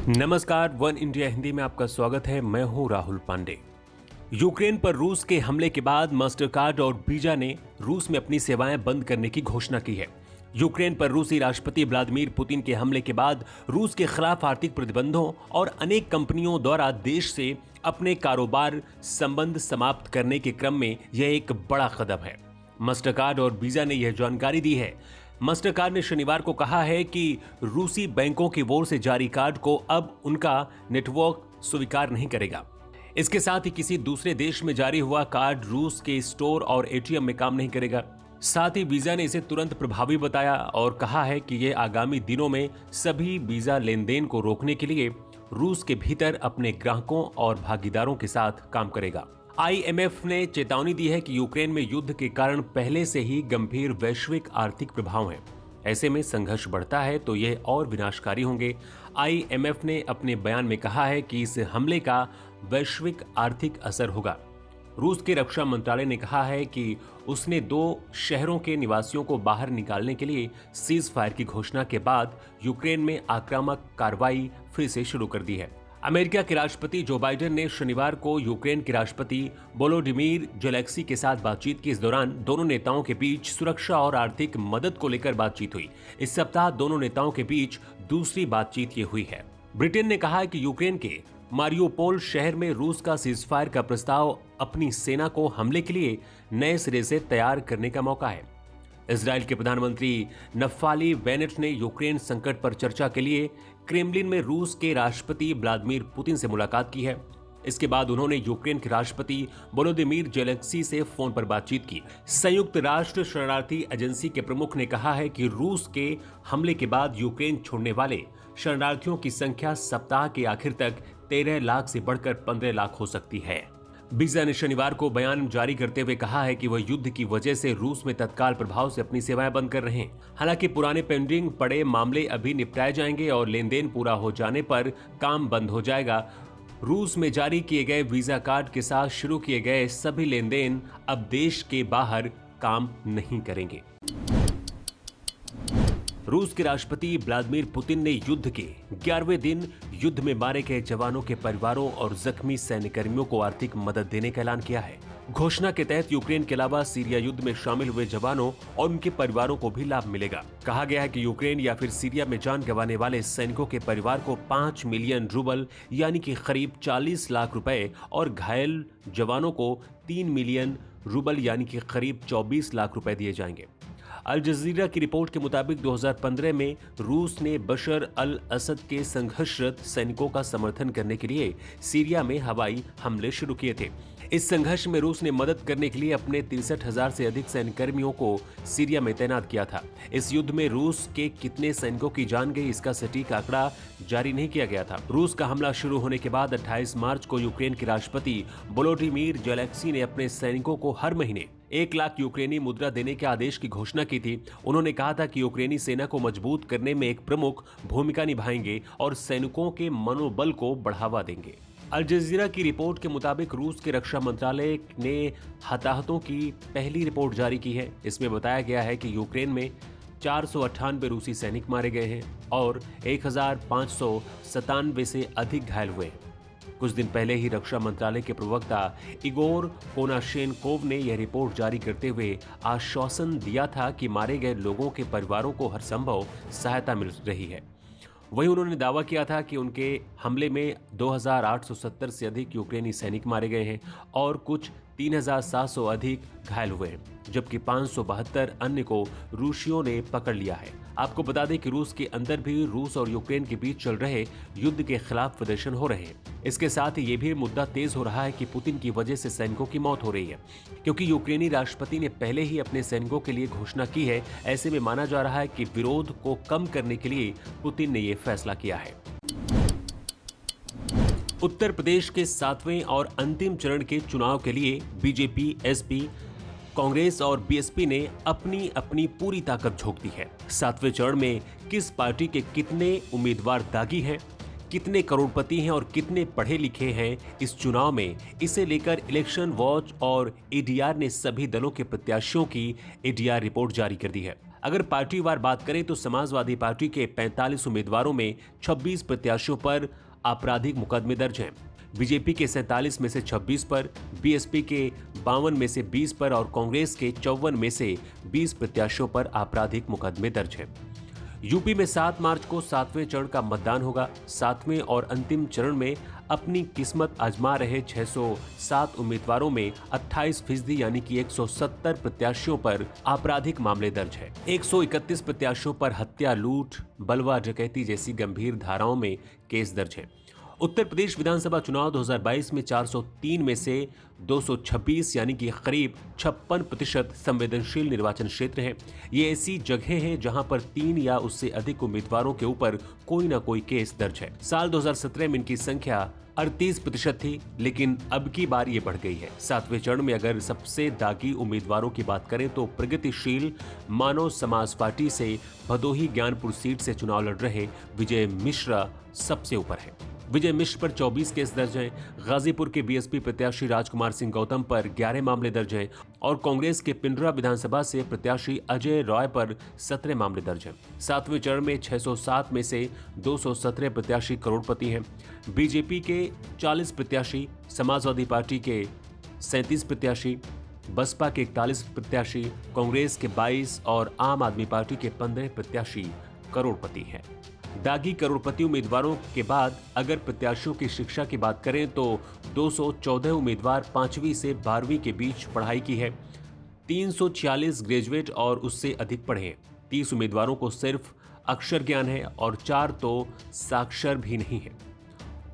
नमस्कार, one India Hindi में आपका स्वागत है। मैं हूं राहुल पांडे। यूक्रेन पर रूस के हमले के बाद मास्टरकार्ड और वीजा ने रूस में अपनी सेवाएं बंद करने की घोषणा की है। यूक्रेन पर रूसी राष्ट्रपति व्लादिमीर पुतिन के हमले के बाद रूस के खिलाफ आर्थिक प्रतिबंधों और अनेक कंपनियों द्वारा देश से अपने कारोबार संबंध समाप्त करने के क्रम में यह एक बड़ा कदम है। मास्टरकार्ड और वीजा ने यह जानकारी दी है। मास्टरकार्ड ने शनिवार को कहा है कि रूसी बैंकों की ओर से जारी कार्ड को अब उनका नेटवर्क स्वीकार नहीं करेगा। इसके साथ ही किसी दूसरे देश में जारी हुआ कार्ड रूस के स्टोर और एटीएम में काम नहीं करेगा। साथ ही वीजा ने इसे तुरंत प्रभावी बताया और कहा है कि यह आगामी दिनों में सभी वीजा लेन देन को रोकने के लिए रूस के भीतर अपने ग्राहकों और भागीदारों के साथ काम करेगा। आईएमएफ ने चेतावनी दी है कि यूक्रेन में युद्ध के कारण पहले से ही गंभीर वैश्विक आर्थिक प्रभाव हैं। ऐसे में संघर्ष बढ़ता है तो यह और विनाशकारी होंगे। आईएमएफ ने अपने बयान में कहा है कि इस हमले का वैश्विक आर्थिक असर होगा। रूस के रक्षा मंत्रालय ने कहा है कि उसने 2 शहरों के निवासियों को बाहर निकालने के लिए सीज फायर की घोषणा के बाद यूक्रेन में आक्रामक कार्रवाई फिर से शुरू कर दी है। अमेरिका के राष्ट्रपति जो बाइडेन ने शनिवार को यूक्रेन के राष्ट्रपति वोलोडिमीर ज़ेलेंस्की के साथ बातचीत की। इस दौरान दोनों नेताओं के बीच सुरक्षा और आर्थिक मदद को लेकर बातचीत हुई। इस सप्ताह दोनों नेताओं के बीच दूसरी बातचीत ये हुई है। ब्रिटेन ने कहा है कि यूक्रेन के मारियोपोल शहर में रूस का सीजफायर का प्रस्ताव अपनी सेना को हमले के लिए नए सिरे से तैयार करने का मौका है। इजराइल के प्रधानमंत्री नफ्ताली बेनेट ने यूक्रेन संकट पर चर्चा के लिए क्रेमलिन में रूस के राष्ट्रपति व्लादिमीर पुतिन से मुलाकात की है। इसके बाद उन्होंने यूक्रेन के राष्ट्रपति वोलोदिमीर ज़ेलेंस्की से फोन पर बातचीत की। संयुक्त राष्ट्र शरणार्थी एजेंसी के प्रमुख ने कहा है कि रूस के हमले के बाद यूक्रेन छोड़ने वाले शरणार्थियों की संख्या सप्ताह के आखिर तक 13 लाख से बढ़कर 15 लाख हो सकती है। वीजा ने शनिवार को बयान जारी करते हुए कहा है कि वह युद्ध की वजह से रूस में तत्काल प्रभाव से अपनी सेवाएं बंद कर रहे हैं। हालांकि पुराने पेंडिंग पड़े मामले अभी निपटाए जाएंगे और लेन देन पूरा हो जाने पर काम बंद हो जाएगा। रूस में जारी किए गए वीजा कार्ड के साथ शुरू किए गए सभी लेन देन अब देश के बाहर काम नहीं करेंगे। रूस के राष्ट्रपति व्लादिमीर पुतिन ने युद्ध के 11वें दिन युद्ध में मारे गए जवानों के परिवारों और जख्मी सैन्यकर्मियों को आर्थिक मदद देने का ऐलान किया है। घोषणा के तहत यूक्रेन के अलावा सीरिया युद्ध में शामिल हुए जवानों और उनके परिवारों को भी लाभ मिलेगा। कहा गया है कि यूक्रेन या फिर सीरिया में जान गंवाने वाले सैनिकों के परिवार को 5 मिलियन रूबल यानी कि करीब 40 लाख रुपए और घायल जवानों को 3 मिलियन रूबल यानी कि करीब 24 लाख रुपए दिए जाएंगे। अल जजीरा की रिपोर्ट के मुताबिक 2015 में रूस ने बशर अल असद के संघर्षरत सैनिकों का समर्थन करने के लिए सीरिया में हवाई हमले शुरू किए थे। इस संघर्ष में रूस ने मदद करने के लिए अपने 63,000 से अधिक सैन्यकर्मियों को सीरिया में तैनात किया था। इस युद्ध में रूस के कितने सैनिकों की जान गई, इसका सटीक आंकड़ा जारी नहीं किया गया था। रूस का हमला शुरू होने के बाद 28 मार्च को यूक्रेन के राष्ट्रपति वोलोदिमीर ज़ेलेंस्की ने अपने सैनिकों को हर महीने 1 लाख यूक्रेनी मुद्रा देने के आदेश की घोषणा की थी। उन्होंने कहा था कि यूक्रेनी सेना को मजबूत करने में एक प्रमुख भूमिका निभाएंगे और सैनिकों के मनोबल को बढ़ावा देंगे। अल जजीरा की रिपोर्ट के मुताबिक रूस के रक्षा मंत्रालय ने हताहतों की पहली रिपोर्ट जारी की है। इसमें बताया गया है कि यूक्रेन में 498 रूसी सैनिक मारे गए हैं और 1597 से अधिक घायल हुए हैं। कुछ दिन पहले ही रक्षा मंत्रालय के प्रवक्ता इगोर कोनाशेनकोव ने यह रिपोर्ट जारी करते हुए आश्वासन दिया था कि मारे गए लोगों के परिवारों को हर संभव सहायता मिल रही है। वहीं उन्होंने दावा किया था कि उनके हमले में 2870 से अधिक यूक्रेनी सैनिक मारे गए हैं और कुछ 3700 अधिक घायल हुए हैं, जबकि 572 अन्य को रूसियों ने पकड़ लिया है। आपको बता दें कि रूस के अंदर भी रूस और यूक्रेन के बीच चल रहे युद्ध के खिलाफ प्रदर्शन हो रहे हैं। इसके साथ ही ये भी मुद्दा तेज हो रहा है कि पुतिन की वजह से सैनिकों की मौत हो रही है, क्योंकि यूक्रेनी राष्ट्रपति ने पहले ही अपने सैनिकों के लिए घोषणा की है। ऐसे में माना जा रहा है कि विरोध को कम करने के लिए पुतिन ने यह फैसला किया है। उत्तर प्रदेश के 7वें और अंतिम चरण के चुनाव के लिए बीजेपी, एसपी, कांग्रेस और बीएसपी ने अपनी अपनी पूरी ताकत झोंक दी है। 7वें चरण में किस पार्टी के कितने उम्मीदवार दागी हैं, कितने करोड़पति हैं और कितने पढ़े लिखे हैं इस चुनाव में, इसे लेकर इलेक्शन वॉच और एडीआर ने सभी दलों के प्रत्याशियों की एडीआर रिपोर्ट जारी कर दी है। अगर पार्टीवार बात करें तो समाजवादी पार्टी के 45 उम्मीदवारों में 26 प्रत्याशियों पर आपराधिक मुकदमे दर्ज हैं। बीजेपी के 47 में से 26 पर, बीएसपी के 52 में से 20 पर और कांग्रेस के 54 में से 20 प्रत्याशियों पर आपराधिक मुकदमे दर्ज हैं। यूपी में 7 मार्च को 7वें चरण का मतदान होगा। 7वें और अंतिम चरण में अपनी किस्मत आजमा रहे 607 उम्मीदवारों में 28% यानी कि 170 प्रत्याशियों पर आपराधिक मामले दर्ज है। 131 प्रत्याशियों पर हत्या, लूट, बलवा, डकैती जैसी गंभीर धाराओं में केस दर्ज है। उत्तर प्रदेश विधानसभा चुनाव 2022 में 403 में से 226 यानी कि करीब 56% संवेदनशील निर्वाचन क्षेत्र हैं। ये ऐसी जगह हैं जहां पर 3 या उससे अधिक उम्मीदवारों के ऊपर कोई ना कोई केस दर्ज है। साल 2017 में इनकी संख्या 38% थी, लेकिन अब की बार ये बढ़ गई है। 7वें चरण में अगर सबसे दागी उम्मीदवारों की बात करें तो प्रगतिशील मानव समाज पार्टी से भदोही ज्ञानपुर सीट से चुनाव लड़ रहे विजय मिश्रा सबसे ऊपर है। विजय मिश्र पर 24 केस दर्ज हैं। गाजीपुर के बीएसपी प्रत्याशी राजकुमार सिंह गौतम पर 11 मामले दर्ज हैं और कांग्रेस के पिंडरा विधानसभा से प्रत्याशी अजय रॉय पर 17 मामले दर्ज हैं। 7वें चरण में 607 में से 217 प्रत्याशी करोड़पति हैं। बीजेपी के 40 प्रत्याशी, समाजवादी पार्टी के 37 प्रत्याशी, बसपा के 41 प्रत्याशी, कांग्रेस के 22 और आम आदमी पार्टी के 15 प्रत्याशी करोड़पति हैं। दागी करोड़पति उम्मीदवारों के बाद अगर प्रत्याशियों की शिक्षा की बात करें तो 214 उम्मीदवार 5वीं से 12वीं के बीच पढ़ाई की है। 346 ग्रेजुएट और उससे अधिक पढ़े हैं। 30 उम्मीदवारों को सिर्फ अक्षर ज्ञान है और 4 तो साक्षर भी नहीं है।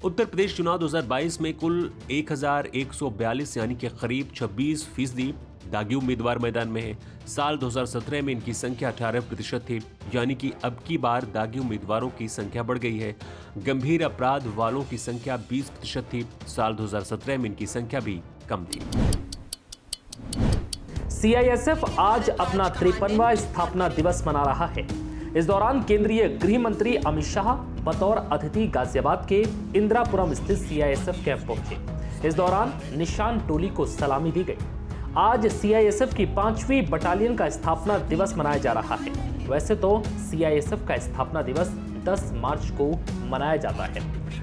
उत्तर प्रदेश चुनाव 2022 में कुल 1142 यानी कि करीब 26% दागी उम्मीदवार मैदान में है। साल 2017 में इनकी संख्या 18% थी, यानी कि अब की बार दागी उम्मीदवारों की संख्या बढ़ गई है। गंभीर अपराध वालों की संख्या 20% थी। साल 2017 में इनकी संख्या भी कम थी। सीआईएसएफ आज अपना 53वां स्थापना दिवस मना रहा है। इस दौरान केंद्रीय गृह मंत्री अमित शाह बतौर अतिथि गाजियाबाद के इंदिरापुरम स्थित सीआईएसएफ कैंप पहुंचे। इस दौरान निशान टोली को सलामी दी गई। आज सीआईएसएफ की 5वीं बटालियन का स्थापना दिवस मनाया जा रहा है। वैसे तो सीआईएसएफ का स्थापना दिवस 10 मार्च को मनाया जाता है,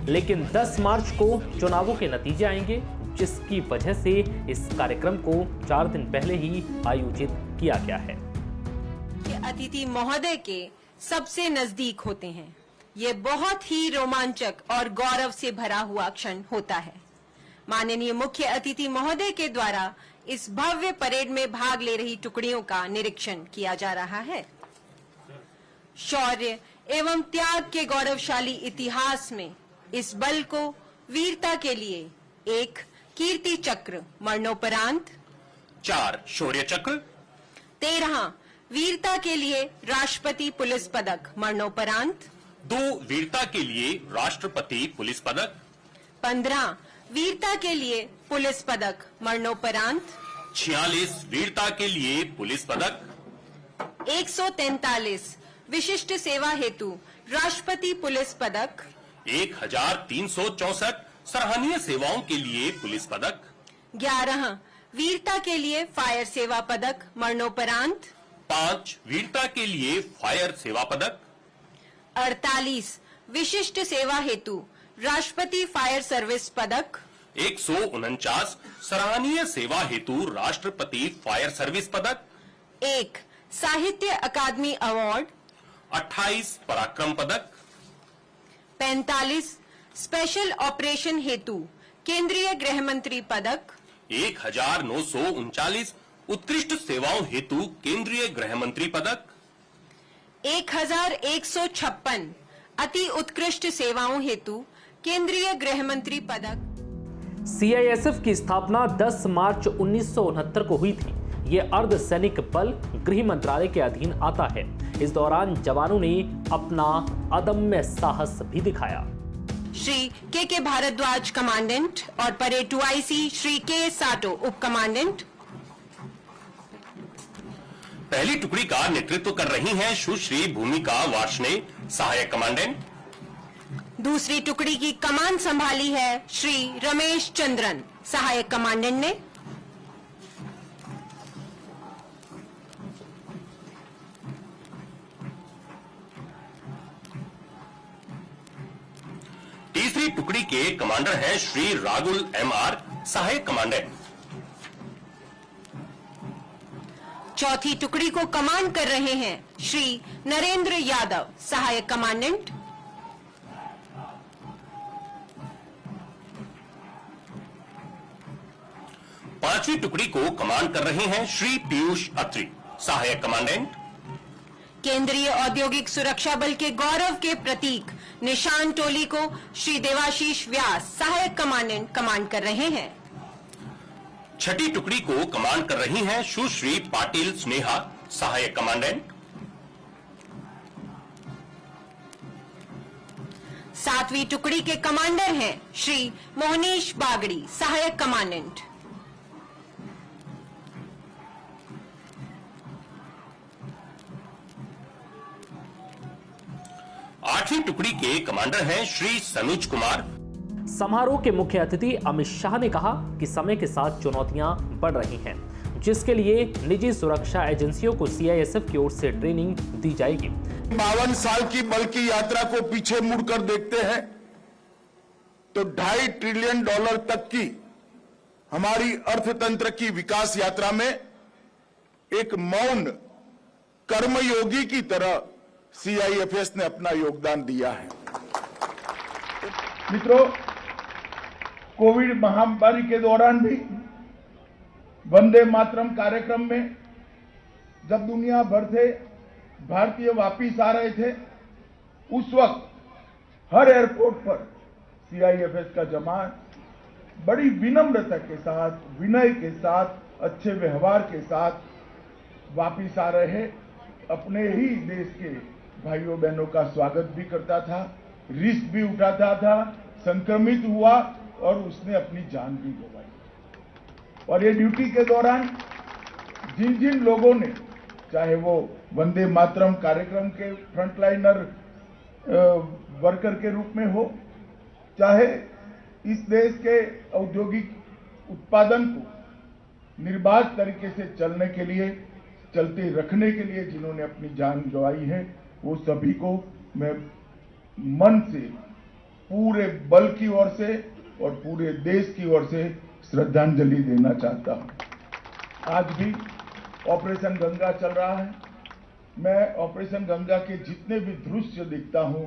लेकिन 10 मार्च को चुनावों के नतीजे आएंगे, जिसकी वजह से इस कार्यक्रम को 4 दिन पहले ही आयोजित किया गया है। अतिथि महोदय के सबसे नजदीक होते हैं। ये बहुत ही रोमांचक और गौरव से भरा हुआ क्षण होता है। माननीय मुख्य अतिथि महोदय के द्वारा इस भव्य परेड में भाग ले रही टुकड़ियों का निरीक्षण किया जा रहा है। शौर्य एवं त्याग के गौरवशाली इतिहास में इस बल को वीरता के लिए 1 कीर्ति चक्र मरणोपरांत, 4 शौर्य चक्र, 13 वीरता के लिए राष्ट्रपति पुलिस पदक मरणोपरांत, 2 वीरता के लिए राष्ट्रपति पुलिस पदक, 15 वीरता के लिए पुलिस पदक मरणोपरांत, 46 वीरता के लिए पुलिस पदक, 143 विशिष्ट सेवा हेतु राष्ट्रपति पुलिस पदक, 1364 सराहनीय सेवाओं के लिए पुलिस पदक, 11 वीरता के लिए फायर सेवा पदक मरणोपरांत, 5 वीरता के लिए फायर सेवा पदक, 48 विशिष्ट सेवा हेतु राष्ट्रपति फायर सर्विस पदक, 149 सराहनीय सेवा हेतु राष्ट्रपति फायर सर्विस पदक, 1 साहित्य अकादमी अवार्ड, 28 पराक्रम पदक, 45 स्पेशल ऑपरेशन हेतु केंद्रीय गृह मंत्री पदक, 1939 उत्कृष्ट सेवाओं हेतु केंद्रीय गृह मंत्री पदक, 1156 अति उत्कृष्ट सेवाओं हेतु केंद्रीय गृह मंत्री पदक। सीआईएसएफ की स्थापना 10 मार्च 1969 को हुई थी। ये अर्ध सैनिक बल गृह मंत्रालय के अधीन आता है। इस दौरान जवानों ने अपना अदम्य साहस भी दिखाया। श्री के भारद्वाज कमांडेंट और परेड 2IC श्री के साटो उप कमांडेंट। पहली टुकड़ी का नेतृत्व कर रही हैं सुश्री भूमिका वार्ष्णे, सहायक कमांडेंट। दूसरी टुकड़ी की कमान संभाली है श्री रमेश चंद्रन, सहायक कमांडेंट ने। तीसरी टुकड़ी के कमांडर हैं श्री राहुल MR, सहायक कमांडेंट। चौथी टुकड़ी को कमांड कर रहे हैं श्री नरेंद्र यादव, सहायक कमांडेंट। पांचवी टुकड़ी को कमांड कर रहे हैं श्री पीयूष अत्री, सहायक कमांडेंट। केंद्रीय औद्योगिक सुरक्षा बल के गौरव के प्रतीक निशान टोली को श्री देवाशीष व्यास, सहायक कमांडेंट, कमांड कर रहे हैं। छठी टुकड़ी को कमांड कर रही हैं सुश्री पाटिल स्नेहा, सहायक कमांडेंट। सातवीं टुकड़ी के कमांडर हैं श्री मोहनीश बागड़ी, सहायक कमांडेंट। आठवीं टुकड़ी के कमांडर हैं श्री सनुज कुमार। समारोह के मुख्य अतिथि अमित शाह ने कहा कि समय के साथ चुनौतियां बढ़ रही हैं, जिसके लिए निजी सुरक्षा एजेंसियों को CISF की ओर से ट्रेनिंग दी जाएगी। 52 साल की बल की यात्रा को पीछे मुड़कर देखते हैं तो $2.5 ट्रिलियन तक की हमारी अर्थतंत्र की विकास यात्रा में एक मौन कर्मयोगी की तरह CIFS ने अपना योगदान दिया है। मित्रों, कोविड महामारी के दौरान भी वंदे मातरम कार्यक्रम में जब दुनिया भर से भारतीय वापिस आ रहे थे, उस वक्त हर एयरपोर्ट पर CIFS का जवान बड़ी विनम्रता के साथ, विनय के साथ, अच्छे व्यवहार के साथ वापिस आ रहे अपने ही देश के भाइयों बहनों का स्वागत भी करता था, रिस्क भी उठाता था, संक्रमित हुआ और उसने अपनी जान भी गंवाई। और ये ड्यूटी के दौरान जिन जिन लोगों ने, चाहे वो वंदे मातरम कार्यक्रम के फ्रंटलाइनर वर्कर के रूप में हो, चाहे इस देश के औद्योगिक उत्पादन को निर्बाध तरीके से चलने के लिए, चलते रखने के लिए जिन्होंने अपनी जान गंवाई है, वो सभी को मैं मन से, पूरे बल की ओर से और पूरे देश की ओर से श्रद्धांजलि देना चाहता हूं। आज भी ऑपरेशन गंगा चल रहा है। मैं ऑपरेशन गंगा के जितने भी दृश्य देखता हूं,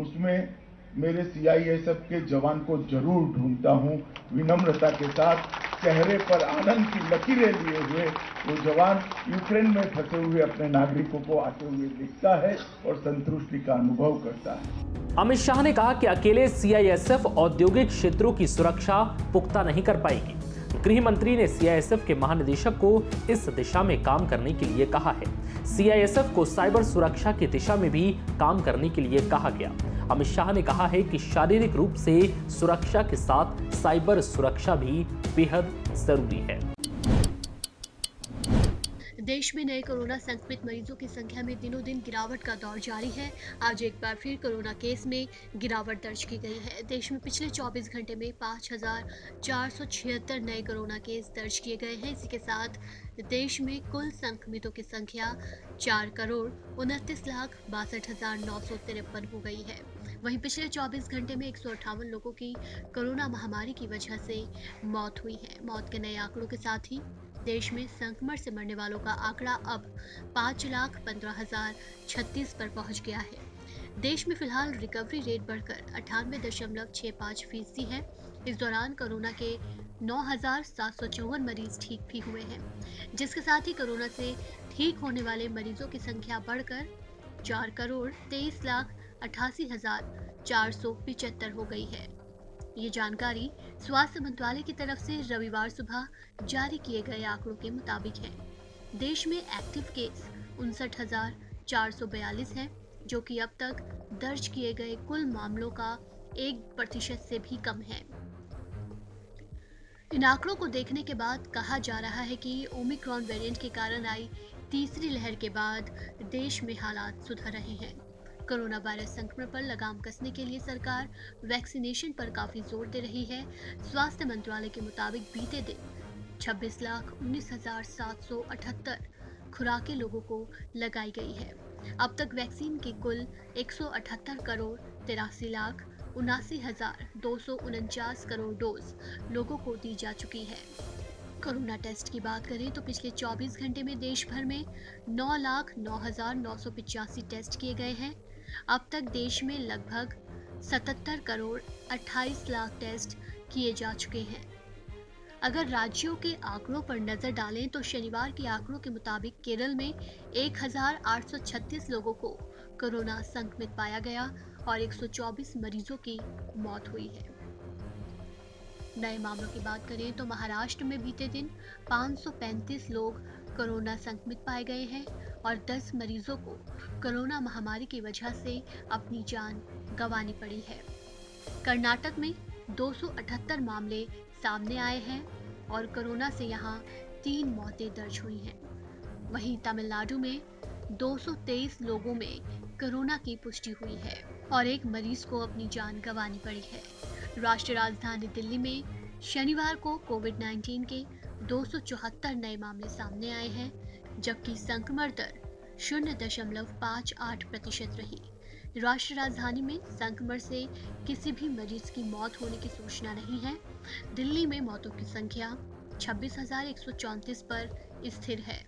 उसमें मेरे CISF के जवान को जरूर ढूंढता हूं। विनम्रता के साथ चेहरे पर आनंद की लकीरें लिए हुए वो जवान यूक्रेन में फंसे हुए अपने नागरिकों को आते हुए दिखता है और संतुष्टि का अनुभव करता है। अमित शाह ने कहा कि अकेले CISF औद्योगिक क्षेत्रों की सुरक्षा पुख्ता नहीं कर पाएगी। गृह मंत्री ने CISF के महानिदेशक को इस दिशा में काम करने के लिए कहा है। CISF को साइबर सुरक्षा की दिशा में भी काम करने के लिए कहा गया। अमित शाह ने कहा है कि शारीरिक रूप से सुरक्षा के साथ साइबर सुरक्षा भी बेहद जरूरी है। देश में नए कोरोना संक्रमित मरीजों की संख्या में दिनों दिन गिरावट का दौर जारी है। आज एक बार फिर कोरोना केस में गिरावट दर्ज की गई है। देश में पिछले 24 घंटे में 5,476 नए कोरोना केस दर्ज किए गए हैं। इसी के साथ देश में कुल संक्रमितों की संख्या 4,29,62,953 हो गई है। वहीं पिछले 24 घंटे में 158 लोगों की कोरोना महामारी की वजह से मौत हुई है। मौत के नए आंकड़ों के साथ ही देश में संक्रमण से मरने वालों का आंकड़ा अब 5,15,036 पर पहुंच गया है। देश में फिलहाल रिकवरी रेट बढ़कर 98.65% है। इस दौरान कोरोना के 9,754 मरीज ठीक भी हुए हैं, जिसके साथ ही कोरोना से ठीक होने वाले मरीजों की संख्या बढ़कर 4,23,88,475 हो गई है। ये जानकारी स्वास्थ्य मंत्रालय की तरफ से रविवार सुबह जारी किए गए आंकड़ों के मुताबिक है। देश में एक्टिव केस 59,442 हैं, जो कि अब तक दर्ज किए गए कुल मामलों का 1% से भी कम है। इन आंकड़ों को देखने के बाद कहा जा रहा है कि ओमिक्रॉन वेरिएंट के कारण आई तीसरी लहर के बाद देश में हालात सुधर रहे हैं। कोरोना वायरस संक्रमण पर लगाम कसने के लिए सरकार वैक्सीनेशन पर काफी जोर दे रही है। स्वास्थ्य मंत्रालय के मुताबिक बीते दिन 26,19,778 खुराकें लोगों को लगाई गई है। अब तक वैक्सीन की कुल 178,83,83,993 79,249 करोड़ डोज लोगों को दी जा चुकी है। कोरोना टेस्ट की बात करें तो पिछले 24 घंटे में देश भर में 9,09,985 टेस्ट किए गए हैं। अब तक देश में लगभग 77 करोड़ 28 लाख टेस्ट किए जा चुके हैं। अगर राज्यों के आंकड़ों पर नजर डालें तो शनिवार के आंकड़ों के मुताबिक केरल में 1,836 लोगों को कोरोना संक्रमित पाया गया और 124 मरीजों की मौत हुई है। नए मामलों की बात करें तो महाराष्ट्र में बीते दिन 535 लोग कोरोना संक्रमित पाए गए हैं और 10 मरीजों को कोरोना महामारी की वजह से अपनी जान गंवानी पड़ी है। कर्नाटक में 278 मामले सामने आए हैं और कोरोना से यहां 3 मौतें दर्ज हुई हैं। वहीं तमिलनाडु में 223 लोगों में कोरोना की पुष्टि हुई है और एक मरीज को अपनी जान गंवानी पड़ी है। राष्ट्रीय राजधानी दिल्ली में शनिवार को कोविड-19 के 274 नए मामले सामने आए हैं, जबकि संक्रमण दर 0.58% रही। राष्ट्रीय राजधानी में संक्रमण से किसी भी मरीज की मौत होने की सूचना नहीं है। दिल्ली में मौतों की संख्या 26,134 पर स्थिर है।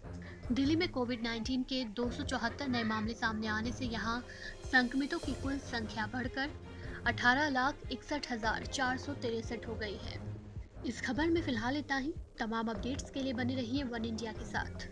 दिल्ली में कोविड-19 के 274 नए मामले सामने आने से यहां संक्रमितों की कुल संख्या बढ़कर 18,61,463 हो गई है। इस खबर में फिलहाल इतना ही। तमाम अपडेट्स के लिए बने रहिए वन इंडिया के साथ।